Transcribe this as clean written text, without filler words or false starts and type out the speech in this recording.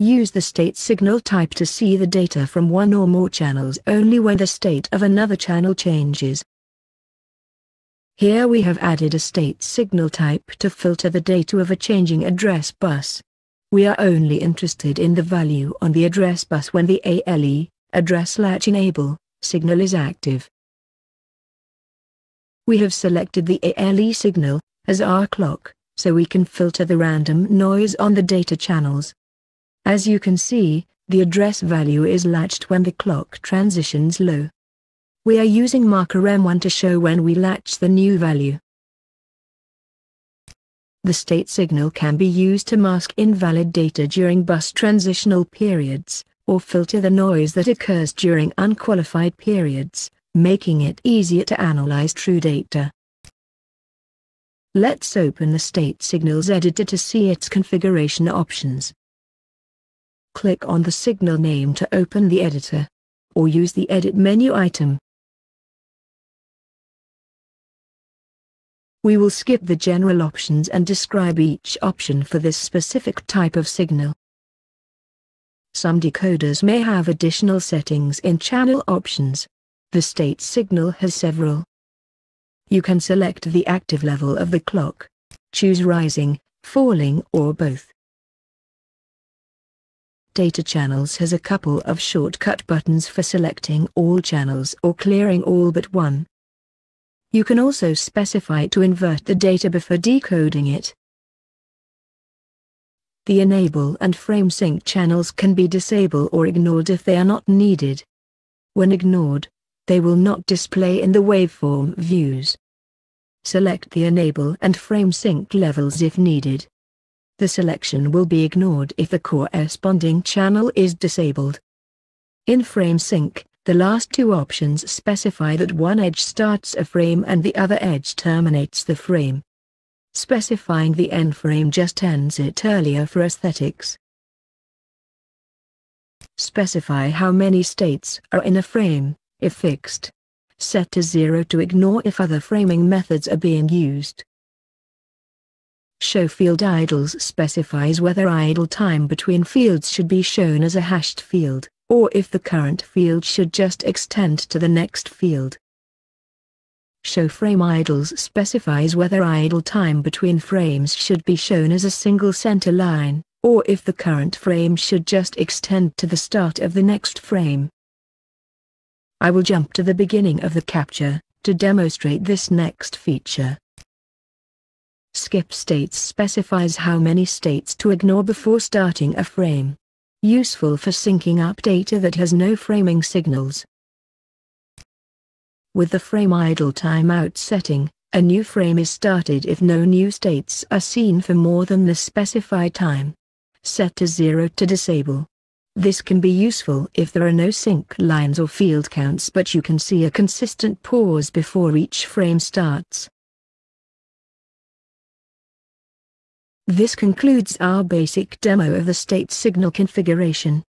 Use the state signal type to see the data from one or more channels only when the state of another channel changes. Here we have added a state signal type to filter the data of a changing address bus. We are only interested in the value on the address bus when the ALE, address latch enable, signal is active. We have selected the ALE signal as our clock, so we can filter the random noise on the data channels. As you can see, the address value is latched when the clock transitions low. We are using marker M1 to show when we latch the new value. The state signal can be used to mask invalid data during bus transitional periods, or filter the noise that occurs during unqualified periods, making it easier to analyze true data. Let's open the State Signals editor to see its configuration options. Click on the signal name to open the editor, or use the Edit menu item. We will skip the general options and describe each option for this specific type of signal. Some decoders may have additional settings in channel options. The state signal has several. You can select the active level of the clock, choose rising, falling or both. Data Channels has a couple of shortcut buttons for selecting all channels or clearing all but one. You can also specify to invert the data before decoding it. The Enable and Frame Sync channels can be disabled or ignored if they are not needed. When ignored, they will not display in the waveform views. Select the Enable and Frame Sync levels if needed. The selection will be ignored if the corresponding channel is disabled. In Frame Sync, the last two options specify that one edge starts a frame and the other edge terminates the frame. Specifying the end frame just ends it earlier for aesthetics. Specify how many states are in a frame, if fixed. Set to 0 to ignore if other framing methods are being used. Show Field Idles specifies whether idle time between fields should be shown as a hashed field, or if the current field should just extend to the next field. Show Frame Idles specifies whether idle time between frames should be shown as a single center line, or if the current frame should just extend to the start of the next frame. I will jump to the beginning of the capture, to demonstrate this next feature. Skip States specifies how many states to ignore before starting a frame. Useful for syncing up data that has no framing signals. With the Frame Idle Timeout setting, a new frame is started if no new states are seen for more than the specified time. Set to 0 to disable. This can be useful if there are no sync lines or field counts but you can see a consistent pause before each frame starts. This concludes our basic demo of the state signal configuration.